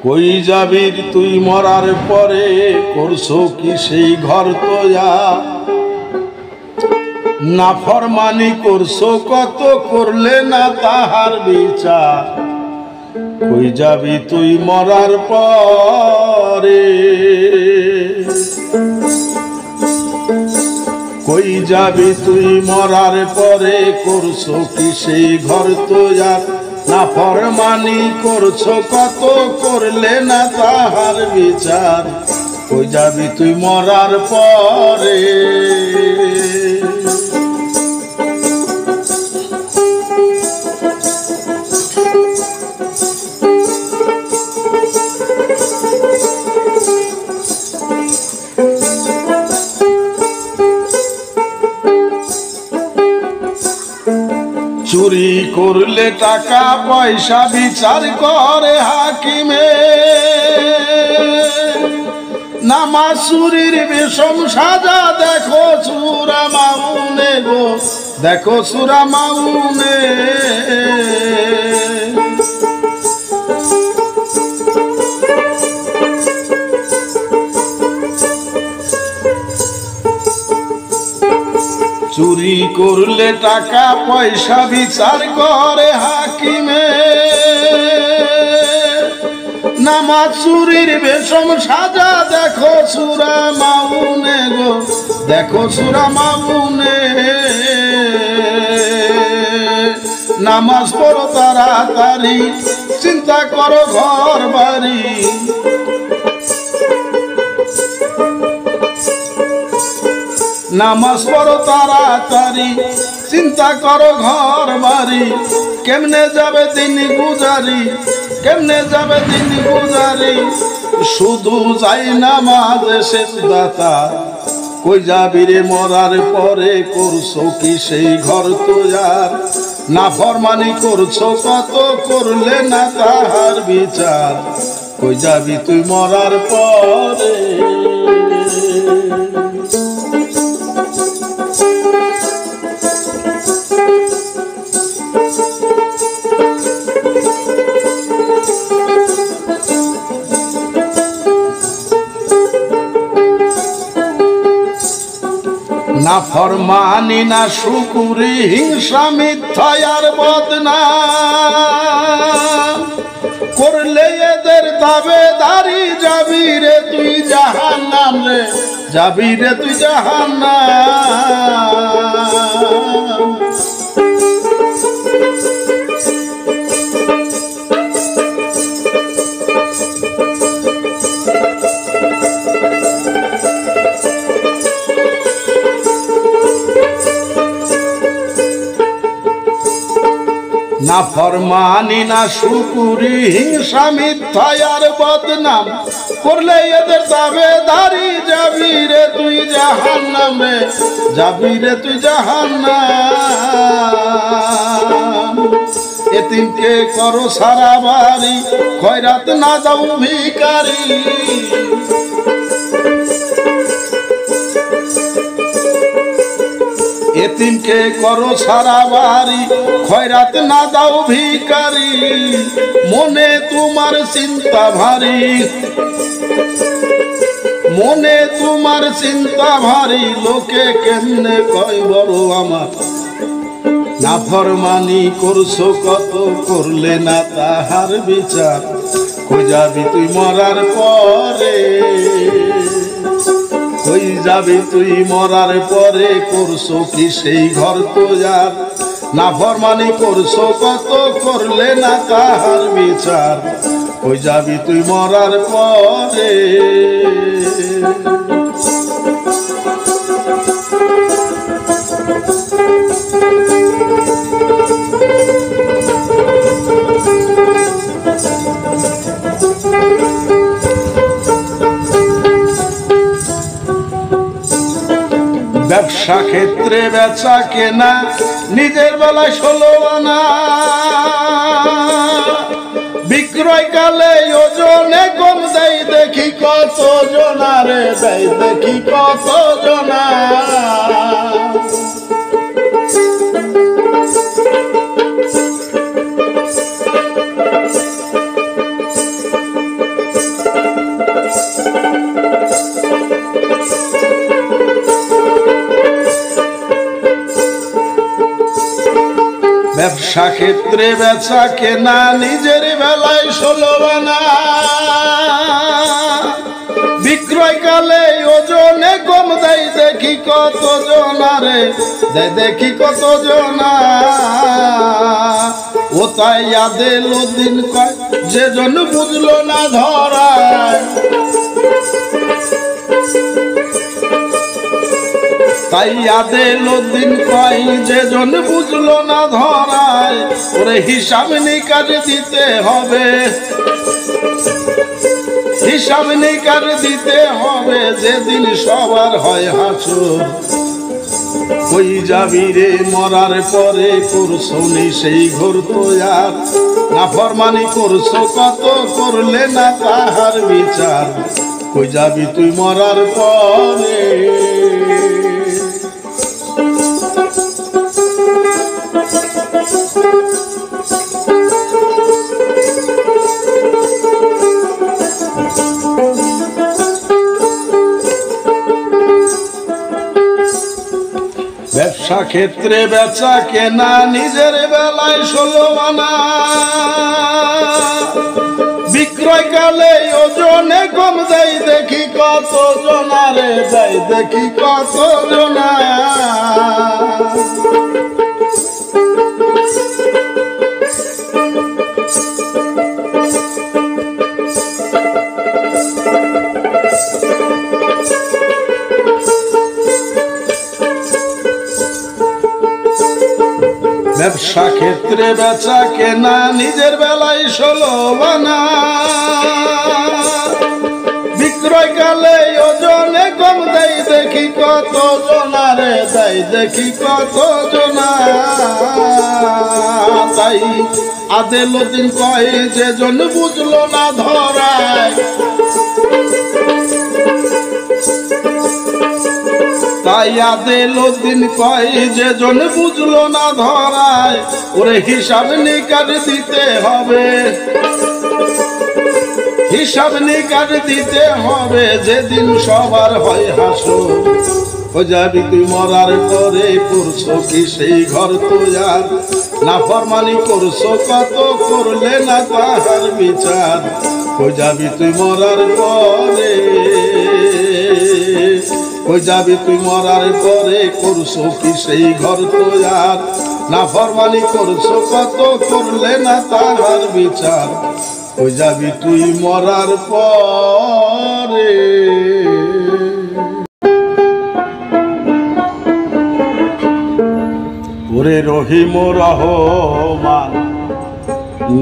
কই যাবি তুই মরার পরে, করছো কি সেই ঘর তোয়া? নাফরমানি করছো কত, করলে না তাহার বিচার। কই যাবি তুই মরার পরে, কই যাবি তুই মরার পরে, করছো কি সেই ঘর তোয়া? নাফরমানি করছো কত, করলে না তাহার বিচার। কই যাবি তুই মরার পরে। চুরি করলে টাকা পয়সা বিচার করে হাকিমে, নামাজ চুরির বিষম সাজা দেখো সূরা মাউনে গো, দেখো সূরা মাউনে। চুরি করলে টাকা পয়সা বিচার করে হাকিমে, নামাজ চুরির বেশম সাজা দেখো সূরা মাউনে গো, দেখো সূরা মাউনে। নামাজ পড়ো তাড়াতাড়ি, চিন্তা করো ঘর বাড়ি। নামাজ পড়ো তাড়াতাড়ি, চিন্তা করো ঘর বাড়ি। কেমনে যাবে দিন গুজারি, কেমনে যাবে দিন গুজারি। শুধু যাই নামাজে সেজদাতা, কই যাবি রে মরার পরে, করছো কি সেই ঘর তোয়ার? নাফরমানি করছো কত, করলে না তাহার বিচার। কই যাবি তুই মরার পরে। নাফরমানি না শুকুরি, হিংসা মিথ্যা আর বদনাম করলে এদের দাবেদারি। যাবি রে তুই জাহান্নাম রে, যাবি রে তুই জাহান্নাম। নাফরমানি না শুকুরি, হিংসা মিথ্যা আর বদনাম করলে এদের দাবেদারি। যাবি রে তুই জাহান্নাম রে, যাবি রে তুই জাহান্নাম। এতিমকে করো সারা বাড়ি, খয়রাত না দাও ভিখারি। এতিমকে করো সারা বাড়ি, খয়রাত না দাও ভিখারি। মনে তোমার চিন্তা ভারী, মনে তোমার চিন্তা ভারী। লোকে কেমনে কয় বড় আমার। নাফরমানি করছো কত, করলে না তাহার বিচার। কই যাবি তুই মরার পরে, কই যাবি তুই মরার পরে, করছো কি সেই ঘর তোয়ার? নাফরমানি করছো কত, করলে না তাহার বিচার। কই যাবি তুই মরার পরে। ব্যবসা ক্ষেত্রে বেচা কেনা, নিজের বেলায় 16 আনা। বিক্রয় কালে ওজনে কম দেয়, দেখি কত জনা রে দেয়, দেখি কত জনা। ব্যবসা ক্ষেত্রে বেচা কেনা নিজের বেলায় 16 আনা বিক্রয় কালে ওজনে কম দেয় দেখি কত জনারে দেয় দেখি কত জনা ও তাই আদেল দিন কয় যে জন বুঝলো না ধরায় তাই আদেল দিন কয় যে জন বুঝলো না ধরায় ওরে হিসাব নিকাশ দিতে হবে হিসাব নিকাশ দিতে হবে যেদিন সবার হয় হাসর কই যাবি রে মরার পরে করছো নি সেই ঘোর তো আর নাফরমানি করছো কত করলে না তাহার বিচার কই যাবি তুই মরার পরে ব্যবসা ক্ষেত্রে বেচা কেনা নিজের বেলায় 16 আনা বিক্রয় কালে ওজনে কম দেয় দেখি কত জনারে দেয় দেখি কত জনা ব্যবসা ক্ষেত্রে বেচা কেনা নিজের বেলায় 16 আনা বিক্রয় কালে ওজনে কম দেয় দেখি কত জনারে দেয় দেখি কত জনা তাই আদেল দিন কয় যে জন বুঝলো না ধরায় তাই আদেল দিন কয় যে জন বুঝলো না ধরায় ওরে হিসাব নিকাশ দিতে হবে হিসাব নিকাশ দিতে হবে যেদিন সবার হয় হাসর ও যাবি তুই মরার পরে করছো কি সেই ঘর তো আর নাফরমানি করছো কত করলে না তাহার বিচার ও যাবি তুই মরার পরে কই যাবি তুই মরার পরে করছো কি সেই ঘর তো আর নাফরমানি করছো কত করলে না তাহার বিচার কই যাবি তুই মরার পরে ওরে রহিম রহমান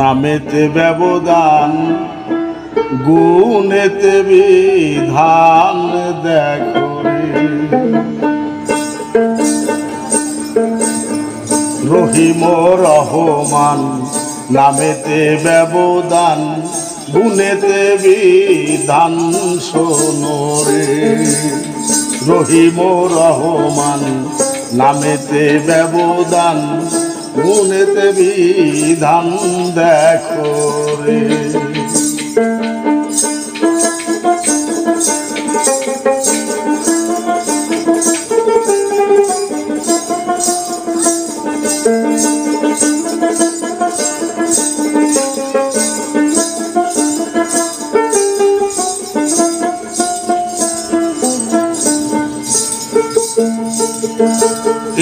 নামেতে ব্যবধান গুণেতে বিধান দেখো রহিম রহমান নামেতে ব্যবধান গুণেতে বিধান শোনো রে রহিম রহমান নামেতে ব্যবধান গুণেতে বিধান দেখো রে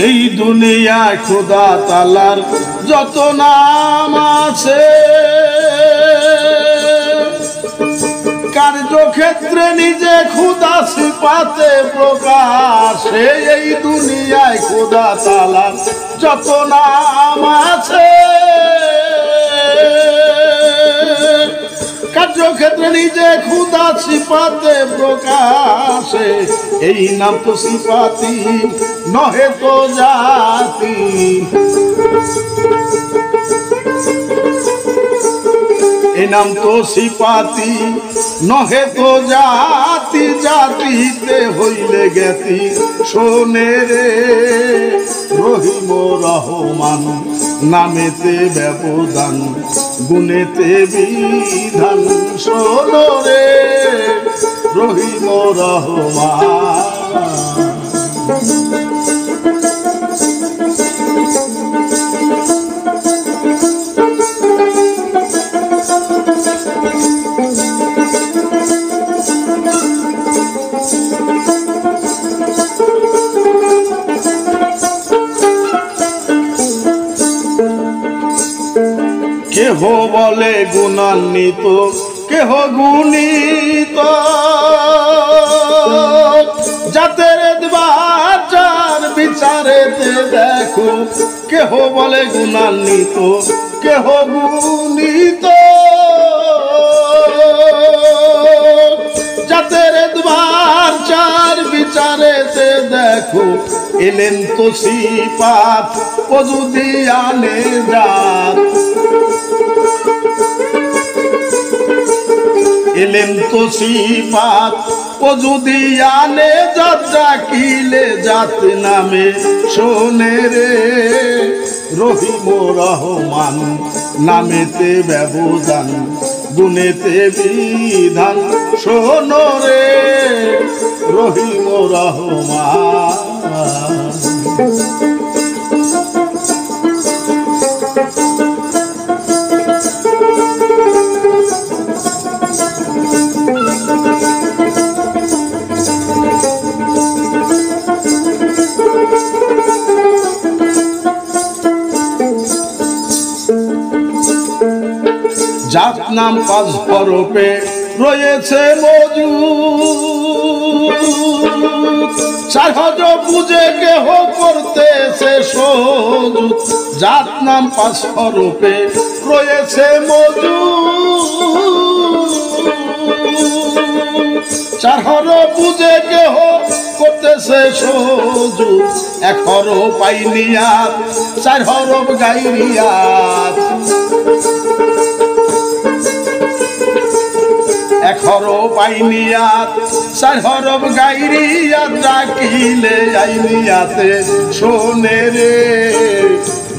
এই দুনিয়ায় খোদা তাআলার যত নাম আছে কার্যক্ষেত্রে নিজে খোদা সিফাতে প্রকাশে এই দুনিয়ায় খোদা তাআলার যত নাম আছে কার্যক্ষেত্রে নিজে খোদা সিফাতে প্রকাশে এই নাম তো সিফাতি নহে তো জাতি এই নাম তো সিফাতি নহে তো জাতি জাতিতে হইলে জ্ঞাতি শোনে রে রহিম রহমান নামেতে ব্যবধান গুণেতে বিধান শোনো রে রহিম রহমান কেহ বলে গুণান্বিত কেহ গুণিত জাতের বাচার বিচারেতে দেখো কেহ বলে গুণান্বিত কেহ গুণিত জাতের বাচার বিচারেতে দেখো এলেন তো সিপাত ও যদি আনে যাত এলেন তো সিপাত ও যদি আনে জাত ডাকিলে জাত নামে শোনে রে রহিম রহমান নামেতে ব্যবধান গুণেতে বিধান শোনো রে রহিম রহমান জাত নাম 5 হরফে রয়েছে মজুদ 4 হরফ বুঝে কেহ করতেছে সজুদ জাত নাম 5 হরফে রয়েছে মজুদ 4 হরফ বুঝে কেহ করতেছে সজুদ 1 হরফ পাইনিয়াত 4 হরফ গাইরিয়াত 1 হরফ আইনিয়াত 4 হরফ গাইরিয়াত ডাকিলে আইনিয়াতে শোনে রে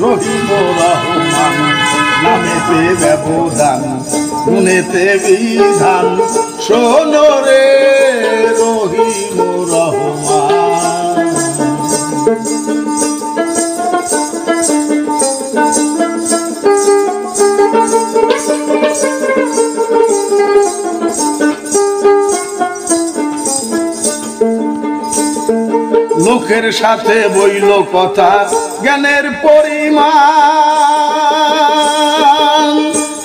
রহিম রহমান নামেতে ব্যবধান গুণেতে বিধান শোনো রে রহিম রহমান লোকের সাথে বইল কথা জ্ঞানের পরিমাণ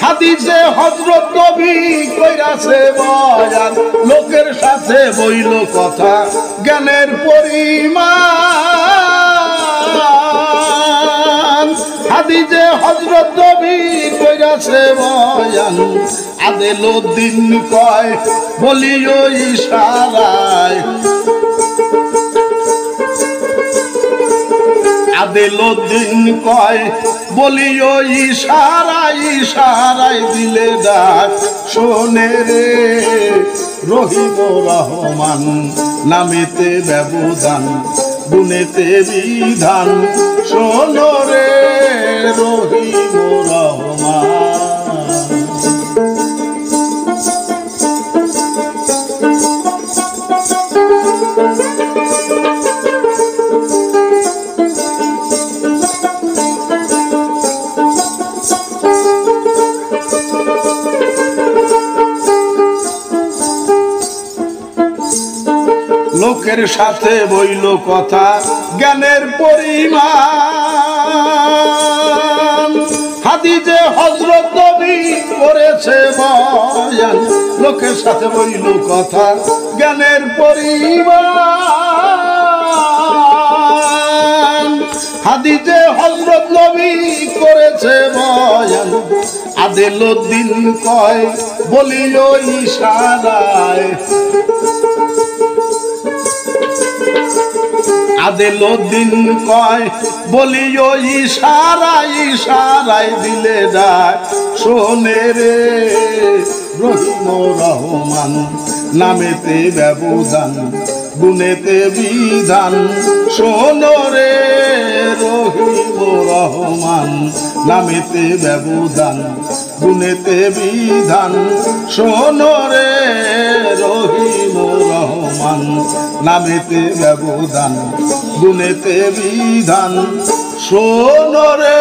হাদিসে হযরত নবী কইরাছে বয়ান লোকের সাথে বইল কথা জ্ঞানের পরিমাণ হাদিসে হযরত নবী কইরাছে বয়ান আদেলউদ্দিন কয় বলিও ইশারায় আদেলউদ্দিন কয় বলিও ইশারায় ইশারায় দিলে ডাক শোনে রে রহিম রহমান নামেতে ব্যবধান গুণেতে বিধান শোনো রে রহিম রহমান লোকের সাথে বইল কথা জ্ঞানের পরিমাণ হাদিসে হযরত নবী করেছে বয়ান লোকের সাথে বইল কথা জ্ঞানের পরিমাণ হাদিসে হযরত নবী করেছে বয়ান আদেলউদ্দিন কয় বলিও ইশারায় আদেলউদ্দিন কয় বলিও ইশারায় ইশারায় দিলে ডাক শোনে রে রহিম রহমান নামেতে ব্যবধান গুণেতে বিধান শোনো রে রহিম রহমান নামেতে ব্যবধান গুণেতে বিধান শোনো রে রহিম রহমান নামেতে ব্যবধান গুণেতে বিধান শোনো রে